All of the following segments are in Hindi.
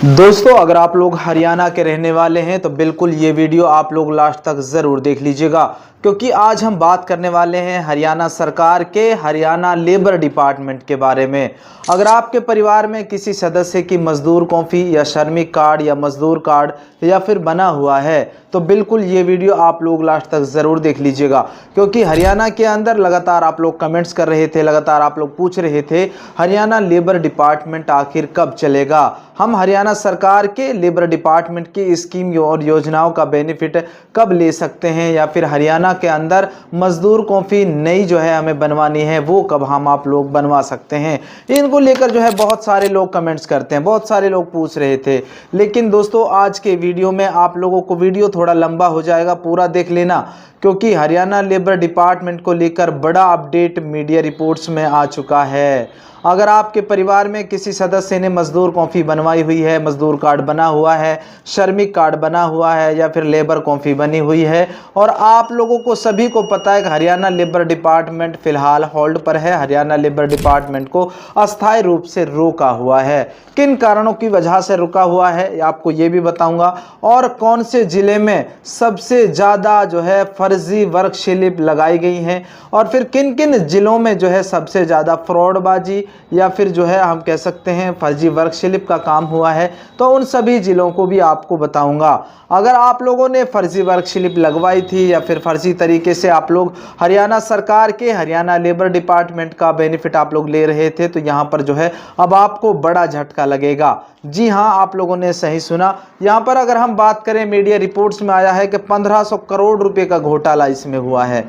दोस्तों अगर आप लोग हरियाणा के रहने वाले हैं तो बिल्कुल ये वीडियो आप लोग लास्ट तक ज़रूर देख लीजिएगा, क्योंकि आज हम बात करने वाले हैं हरियाणा सरकार के हरियाणा लेबर डिपार्टमेंट के बारे में। अगर आपके परिवार में किसी सदस्य की मजदूर कॉफ़ी या श्रमिक कार्ड या मजदूर कार्ड या फिर बना हुआ है तो बिल्कुल ये वीडियो आप लोग लास्ट तक ज़रूर देख लीजिएगा, क्योंकि हरियाणा के अंदर लगातार आप लोग कमेंट्स कर रहे थे, लगातार आप लोग पूछ रहे थे हरियाणा लेबर डिपार्टमेंट आखिर कब चलेगा। हम हरियाणा सरकार के लेबर डिपार्टमेंट की स्कीम और योजनाओं का बेनिफिट कब ले सकते हैं, या फिर हरियाणा के अंदर मजदूर कॉफ़ी नई जो है हमें बनवानी है वो कब हम आप लोग बनवा सकते हैं। इनको लेकर जो है बहुत सारे लोग कमेंट्स करते हैं, बहुत सारे लोग पूछ रहे थे। लेकिन दोस्तों आज के वीडियो में आप लोगों को वीडियो थोड़ा लंबा हो जाएगा, पूरा देख लेना, क्योंकि हरियाणा लेबर डिपार्टमेंट को लेकर बड़ा अपडेट मीडिया रिपोर्ट्स में आ चुका है। अगर आपके परिवार में किसी सदस्य ने मजदूर कॉफ़ी बनवाई हुई है, मजदूर कार्ड बना हुआ है, श्रमिक कार्ड बना हुआ है या फिर लेबर कॉफ़ी बनी हुई है, और आप लोगों को सभी को पता है कि हरियाणा लेबर डिपार्टमेंट फ़िलहाल होल्ड पर है, हरियाणा लेबर डिपार्टमेंट को अस्थायी रूप से रोका हुआ है। किन कारणों की वजह से रुका हुआ है आपको ये भी बताऊंगा, और कौन से ज़िले में सबसे ज़्यादा जो है फर्जी वर्क स्लिप लगाई गई हैं, और फिर किन किन ज़िलों में जो है सबसे ज़्यादा फ्रॉडबाजी या फिर जो है हम कह सकते हैं फर्जी वर्क स्लिप का काम हुआ है, तो उन सभी ज़िलों को भी आपको बताऊंगा। अगर आप लोगों ने फर्जी वर्क स्लिप लगवाई थी या फिर फर्जी तरीके से आप लोग हरियाणा सरकार के हरियाणा लेबर डिपार्टमेंट का बेनिफिट आप लोग ले रहे थे, तो यहाँ पर जो है अब आपको बड़ा झटका लगेगा। जी हाँ, आप लोगों ने सही सुना। यहाँ पर अगर हम बात करें, मीडिया रिपोर्ट्स में आया है कि 1500 करोड़ रुपए का घोटाला इसमें हुआ है।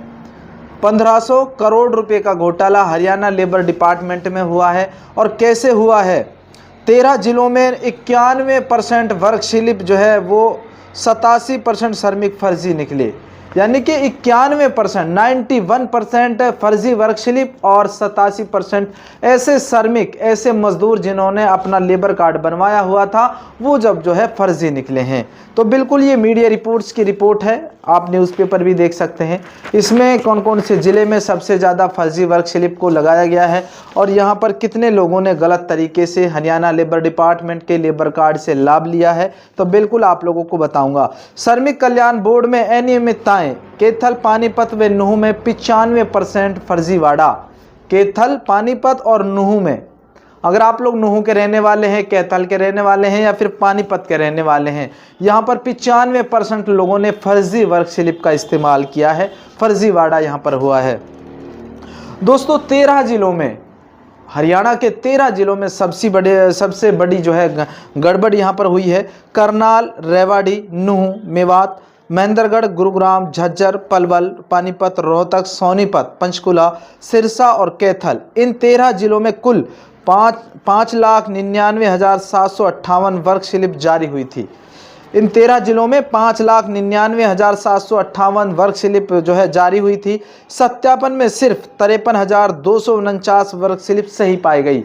1500 करोड़ रुपए का घोटाला हरियाणा लेबर डिपार्टमेंट में हुआ है। और कैसे हुआ है? 13 जिलों में 91% वर्क स्लिप जो है वो 87% श्रमिक फर्जी निकले, यानी कि 91%, 91% फर्जी वर्क स्लिप और 87% ऐसे श्रमिक, ऐसे मजदूर जिन्होंने अपना लेबर कार्ड बनवाया हुआ था वो जब जो है फर्जी निकले हैं। तो बिल्कुल ये मीडिया रिपोर्ट्स की रिपोर्ट है, आप न्यूज़पेपर भी देख सकते हैं। इसमें कौन कौन से ज़िले में सबसे ज़्यादा फर्जी वर्क स्लिप को लगाया गया है और यहाँ पर कितने लोगों ने गलत तरीके से हरियाणा लेबर डिपार्टमेंट के लेबर कार्ड से लाभ लिया है, तो बिल्कुल आप लोगों को बताऊंगा। श्रमिक कल्याण बोर्ड में अनियमितताएं, कैथल, पानीपत व नूंह में 95% फर्जीवाड़ा। कैथल, पानीपत और नूंह में, अगर आप लोग नूंह के रहने वाले हैं, कैथल के रहने वाले हैं या फिर पानीपत के रहने वाले हैं, यहाँ पर 95% लोगों ने फर्जी वर्क स्लिप का इस्तेमाल किया है, फर्जीवाड़ा यहाँ पर हुआ है। दोस्तों 13 जिलों में, हरियाणा के 13 जिलों में सबसे बड़ी जो है गड़बड़ यहाँ पर हुई है। करनाल, रेवाड़ी, नूंह, मेवात, महेंद्रगढ़, गुरुग्राम, झज्जर, पलवल, पानीपत, रोहतक, सोनीपत, पंचकुला, सिरसा और कैथल, इन 13 जिलों में कुल 5,99,758 वर्क स्लिप जारी हुई थी। इन 13 जिलों में 5,99,758 वर्क स्लिप जो है जारी हुई थी। सत्यापन में सिर्फ 53,249 वर्क स्लिप सही पाई गई।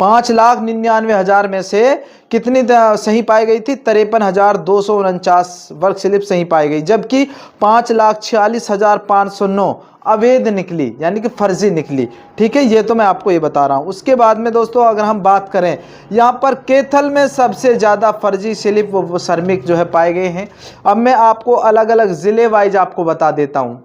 5,99,000 में से कितनी सही पाई गई थी? 53,249 वर्क स्लिप सही पाई गई, जबकि 5,46,509 अवैध निकली, यानी कि फर्जी निकली। ठीक है, ये तो मैं आपको ये बता रहा हूँ। उसके बाद में दोस्तों अगर हम बात करें, यहाँ पर कैथल में सबसे ज़्यादा फर्जी स्लिप वो श्रमिक जो है पाए गए हैं। अब मैं आपको अलग अलग ज़िले वाइज आपको बता देता हूँ।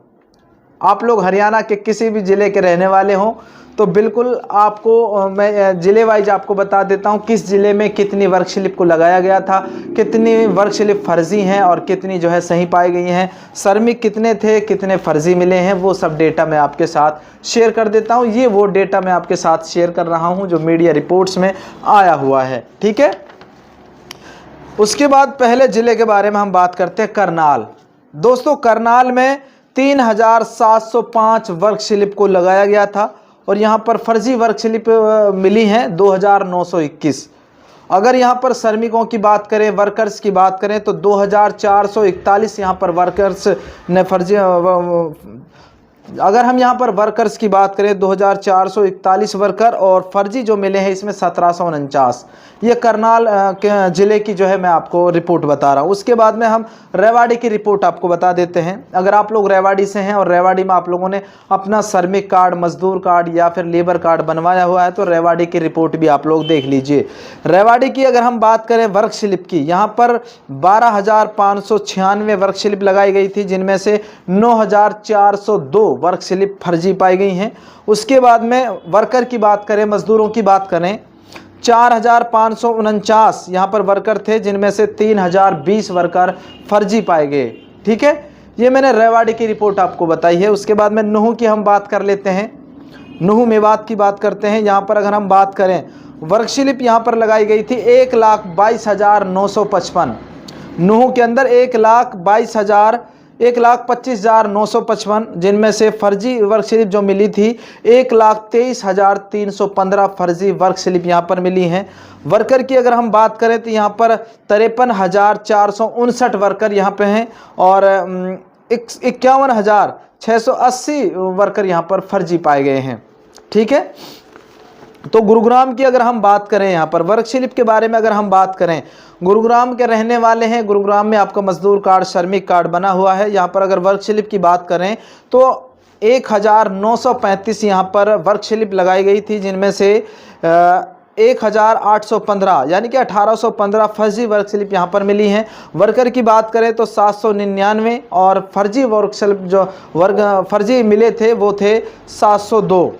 आप लोग हरियाणा के किसी भी ज़िले के रहने वाले हों तो बिल्कुल आपको मैं ज़िले वाइज आपको बता देता हूं किस ज़िले में कितनी वर्क स्लिप को लगाया गया था, कितनी वर्क स्लिप फर्जी हैं और कितनी जो है सही पाई गई हैं, श्रमिक कितने थे, कितने फर्जी मिले हैं, वो सब डेटा मैं आपके साथ शेयर कर देता हूं। ये वो डेटा मैं आपके साथ शेयर कर रहा हूं जो मीडिया रिपोर्ट्स में आया हुआ है। ठीक है, उसके बाद पहले ज़िले के बारे में हम बात करते हैं, करनाल। दोस्तों करनाल में 3,705 वर्क स्लिप को लगाया गया था और यहाँ पर फर्जी वर्क स्लिप मिली हैं 2,921। अगर यहाँ पर श्रमिकों की बात करें, वर्कर्स की बात करें, तो 2,441 यहाँ पर वर्कर्स ने फर्जी, अगर हम यहाँ पर वर्कर्स की बात करें 2,441 वर्कर, और फर्जी जो मिले हैं इसमें 1,749, ये करनाल के ज़िले की जो है मैं आपको रिपोर्ट बता रहा हूँ। उसके बाद में हम रेवाड़ी की रिपोर्ट आपको बता देते हैं। अगर आप लोग रेवाड़ी से हैं और रेवाड़ी में आप लोगों ने अपना श्रमिक कार्ड, मजदूर कार्ड या फिर लेबर कार्ड बनवाया हुआ है तो रेवाड़ी की रिपोर्ट भी आप लोग देख लीजिए। रेवाड़ी की अगर हम बात करें वर्क स्लिप की, यहाँ पर 12,596 वर्क स्लिप लगाई गई थी, जिनमें से 9,402 वर्क स्लिप फर्जी पाई गई हैं। उसके बाद में वर्कर की बात करें, मजदूरों की बात करें, 4,549 यहाँ पर वर्कर थे, जिनमें से 3,020 वर्कर फर्जी पाए गए। ठीक है, ये मैंने रेवाड़ी की रिपोर्ट आपको बताई है। उसके बाद में नुहू की हम बात कर लेते हैं। नुहू मेवात की बात करते हैं। यहाँ पर अगर हम बात करें, वर्क स्लिप यहाँ पर लगाई गई थी 1,22,955। नुहू के अंदर 1,25,955, जिनमें से फर्जी वर्क स्लिप जो मिली थी 1,23,315 फर्जी वर्क स्लिप यहाँ पर मिली हैं। वर्कर की अगर हम बात करें तो यहाँ पर 53,459 वर्कर यहाँ पे हैं और 51,680 वर्कर यहाँ पर फर्जी पाए गए हैं। ठीक है, तो गुरुग्राम की अगर हम बात करें, यहाँ पर वर्क स्लिप के बारे में अगर हम बात करें, गुरुग्राम के रहने वाले हैं, गुरुग्राम में आपका मजदूर कार्ड, श्रमिक कार्ड बना हुआ है। यहाँ पर अगर वर्क स्लिप की बात करें तो 1,935 यहाँ पर वर्क स्लिप लगाई गई थी, जिनमें से 1,815 यानी कि 1,815 फर्जी वर्क स्लिप यहाँ पर मिली हैं। वर्कर की बात करें तो 799 और फर्जी वर्क स्लिप जो फर्जी मिले थे वो थे 702।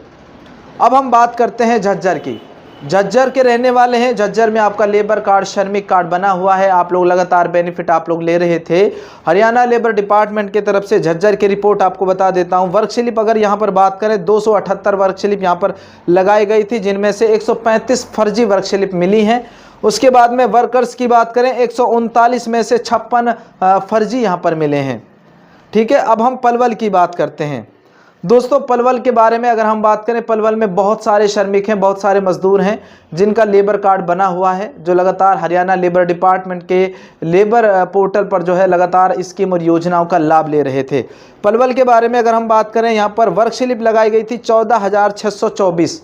अब हम बात करते हैं झज्जर की। झज्जर के रहने वाले हैं। झज्जर में आपका लेबर कार्ड, श्रमिक कार्ड बना हुआ है। आप लोग लगातार बेनिफिट आप लोग ले रहे थे। हरियाणा लेबर डिपार्टमेंट की तरफ से झज्जर की रिपोर्ट आपको बता देता हूं। वर्क स्लिप अगर यहां पर बात करें 278 वर्क स्लिप यहां पर लगाई गई थी, जिनमें से 135 फर्जी वर्क स्लिप मिली हैं। उसके बाद में वर्कर्स की बात करें 139 में से 56 फर्जी यहां पर मिले हैं। ठीक है, अब हम पलवल की बात करते हैं। दोस्तों, पलवल के बारे में अगर हम बात करें, पलवल में बहुत सारे श्रमिक हैं, बहुत सारे मजदूर हैं जिनका लेबर कार्ड बना हुआ है, जो लगातार हरियाणा लेबर डिपार्टमेंट के लेबर पोर्टल पर जो है लगातार स्कीम और योजनाओं का लाभ ले रहे थे। पलवल के बारे में अगर हम बात करें, यहाँ पर वर्क स्लिप लगाई गई थी 14,624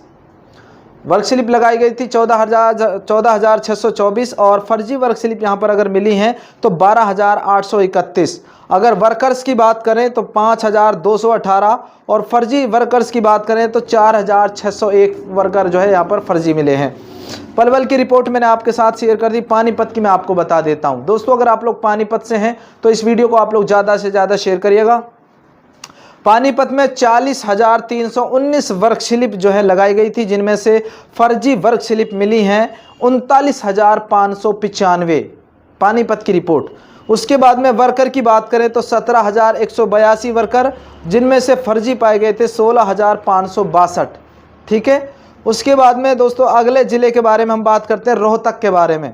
वर्क स्लिप लगाई गई थी 14,624 और फर्जी वर्क स्लिप यहाँ पर अगर मिली हैं तो 12,831। अगर वर्कर्स की बात करें तो 5,218 और फर्जी वर्कर्स की बात करें तो 4,601 वर्कर जो है यहाँ पर फर्जी मिले हैं। पलवल की रिपोर्ट मैंने आपके साथ शेयर कर दी। पानीपत की मैं आपको बता देता हूँ। दोस्तों, अगर आप लोग पानीपत से हैं तो इस वीडियो को आप लोग ज़्यादा से ज़्यादा शेयर करिएगा। पानीपत में 40,319 वर्क स्लिप जो है लगाई गई थी, जिनमें से फर्जी वर्क स्लिप मिली हैं 39,595। पानीपत की रिपोर्ट। उसके बाद में वर्कर की बात करें तो 17,182 वर्कर, जिनमें से फर्जी पाए गए थे 16,562। ठीक है, उसके बाद में दोस्तों अगले ज़िले के बारे में हम बात करते हैं, रोहतक के बारे में।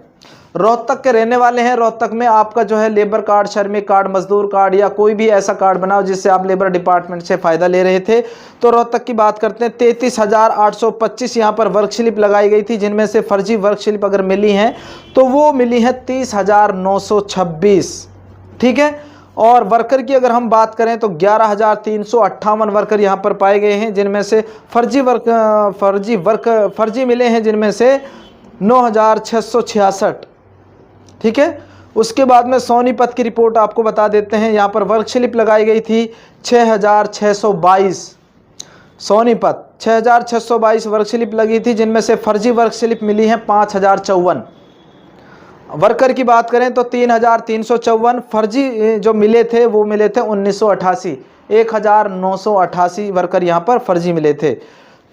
रोहतक के रहने वाले हैं। रोहतक में आपका जो है लेबर कार्ड, श्रमिक कार्ड, मजदूर कार्ड या कोई भी ऐसा कार्ड बनाओ जिससे आप लेबर डिपार्टमेंट से फ़ायदा ले रहे थे, तो रोहतक की बात करते हैं 33,825 यहाँ पर वर्क स्लिप लगाई गई थी, जिनमें से फर्जी वर्क स्लिप अगर मिली हैं तो वो मिली है 30,926। ठीक है, और वर्कर की अगर हम बात करें तो 11,358 वर्कर यहाँ पर पाए गए हैं, जिनमें से फर्जी मिले हैं, जिनमें से 9,666। ठीक है, उसके बाद में सोनीपत की रिपोर्ट आपको बता देते हैं। यहाँ पर वर्क स्लिप लगाई गई थी 6,622। सोनीपत 6,622 वर्क स्लिप लगी थी, जिनमें से फर्जी वर्क स्लिप मिली हैं 5,054। वर्कर की बात करें तो 3,354। फर्जी जो मिले थे वो मिले थे 1988। 1,988 वर्कर यहाँ पर फर्जी मिले थे।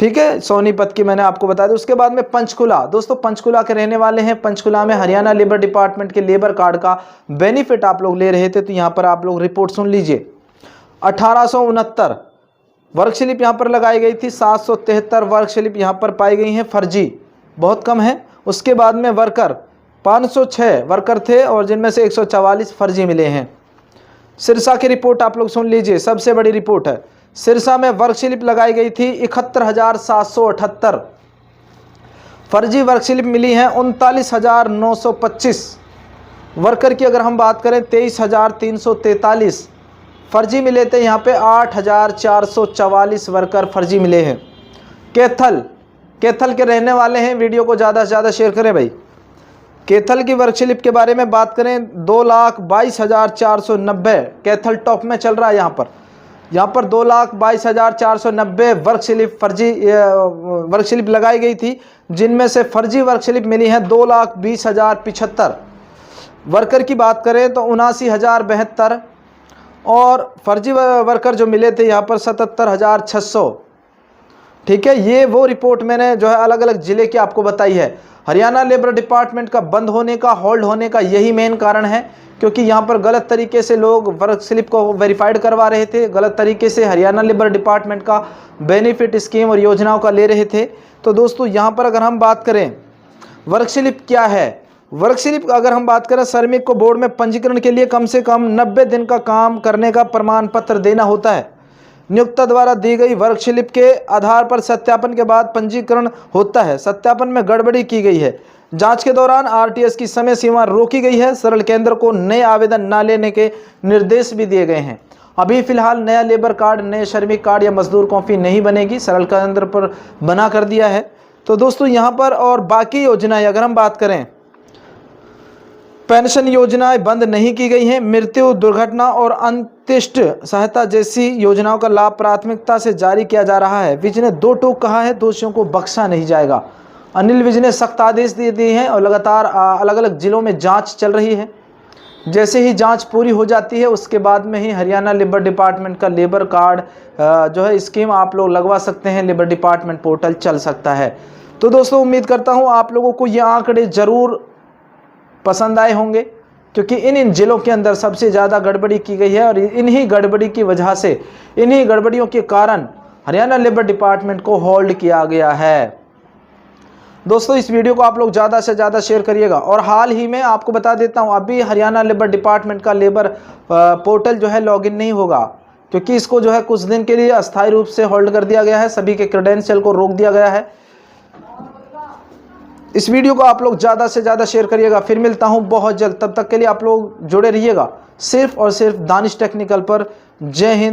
ठीक है, सोनीपत की मैंने आपको बता दी। उसके बाद में पंचकुला। दोस्तों, पंचकुला के रहने वाले हैं। पंचकुला में हरियाणा लेबर डिपार्टमेंट के लेबर कार्ड का बेनिफिट आप लोग ले रहे थे, तो यहाँ पर आप लोग रिपोर्ट सुन लीजिए। 1,869 वर्क स्लिप यहाँ पर लगाई गई थी। 773 वर्क स्लिप यहाँ पर पाई गई हैं फर्जी, बहुत कम है। उसके बाद में वर्कर 506 वर्कर थे और जिनमें से 144 फर्जी मिले हैं। सिरसा की रिपोर्ट आप लोग सुन लीजिए, सबसे बड़ी रिपोर्ट है। सिरसा में वर्क स्लिप लगाई गई थी 71,778। फर्जी वर्क स्लिप मिली हैं 39,925। वर्कर की अगर हम बात करें 23,343। फर्जी मिले थे यहाँ पे 8,444 वर्कर फर्जी मिले हैं। कैथल के रहने वाले हैं। वीडियो को ज़्यादा से ज़्यादा शेयर करें भाई। कैथल की वर्क स्लिप के बारे में बात करें 2,22,490 कैथल टॉप में चल रहा है। यहाँ पर 2,22,490 वर्क स्लिप फर्जी वर्क स्लिप लगाई गई थी, जिनमें से फर्जी वर्क स्लिप मिली है 2,20,075। वर्कर की बात करें तो 79,072 और फर्जी वर्कर जो मिले थे यहाँ पर 77,600। ठीक है, ये वो रिपोर्ट मैंने जो है अलग अलग ज़िले की आपको बताई है। हरियाणा लेबर डिपार्टमेंट का बंद होने का, होल्ड होने का यही मेन कारण है, क्योंकि यहाँ पर गलत तरीके से लोग वर्क स्लिप को वेरीफाइड करवा रहे थे, गलत तरीके से हरियाणा लेबर डिपार्टमेंट का बेनिफिट स्कीम और योजनाओं का ले रहे थे। तो दोस्तों यहाँ पर अगर हम बात करें वर्क स्लिप क्या है, वर्क स्लिप अगर हम बात करें, श्रमिक को बोर्ड में पंजीकरण के लिए कम से कम 90 दिन का काम करने का प्रमाण पत्र देना होता है। नियोक्ता द्वारा दी गई वर्क स्लिप के आधार पर सत्यापन के बाद पंजीकरण होता है। सत्यापन में गड़बड़ी की गई है, जांच के दौरान आरटीएस की समय सीमा रोकी गई है। सरल केंद्र को नए आवेदन न लेने के निर्देश भी दिए गए हैं। अभी फिलहाल नया लेबर कार्ड, नए श्रमिक कार्ड या मजदूर कॉपी नहीं बनेगी, सरल केंद्र पर बना कर दिया है। तो दोस्तों यहाँ पर और बाकी योजनाएं अगर हम बात करें, पेंशन योजनाएं बंद नहीं की गई हैं। मृत्यु, दुर्घटना और अंत्येष्टि सहायता जैसी योजनाओं का लाभ प्राथमिकता से जारी किया जा रहा है। विज ने 2 टूक कहा है, दोषियों को बख्शा नहीं जाएगा। अनिल विज ने सख्त आदेश दे दिए हैं और लगातार अलग अलग जिलों में जांच चल रही है। जैसे ही जांच पूरी हो जाती है उसके बाद में ही हरियाणा लेबर डिपार्टमेंट का लेबर कार्ड जो है स्कीम आप लोग लगवा सकते हैं, लेबर डिपार्टमेंट पोर्टल चल सकता है। तो दोस्तों उम्मीद करता हूँ आप लोगों को ये आंकड़े ज़रूर पसंद आए होंगे, क्योंकि इन जिलों के अंदर सबसे ज़्यादा गड़बड़ी की गई है और इन्हीं गड़बड़ी की वजह से, इन्हीं गड़बड़ियों के कारण हरियाणा लेबर डिपार्टमेंट को होल्ड किया गया है। दोस्तों इस वीडियो को आप लोग ज़्यादा से ज़्यादा शेयर करिएगा। और हाल ही में आपको बता देता हूँ, अभी हरियाणा लेबर डिपार्टमेंट का लेबर पोर्टल जो है लॉगिन नहीं होगा, क्योंकि इसको जो है कुछ दिन के लिए अस्थायी रूप से होल्ड कर दिया गया है। सभी के क्रेडेंशियल को रोक दिया गया है। इस वीडियो को आप लोग ज़्यादा से ज़्यादा शेयर करिएगा। फिर मिलता हूँ बहुत जल्द, तब तक के लिए आप लोग जुड़े रहिएगा सिर्फ और सिर्फ दानिश टेक्निकल पर। जय हिंद।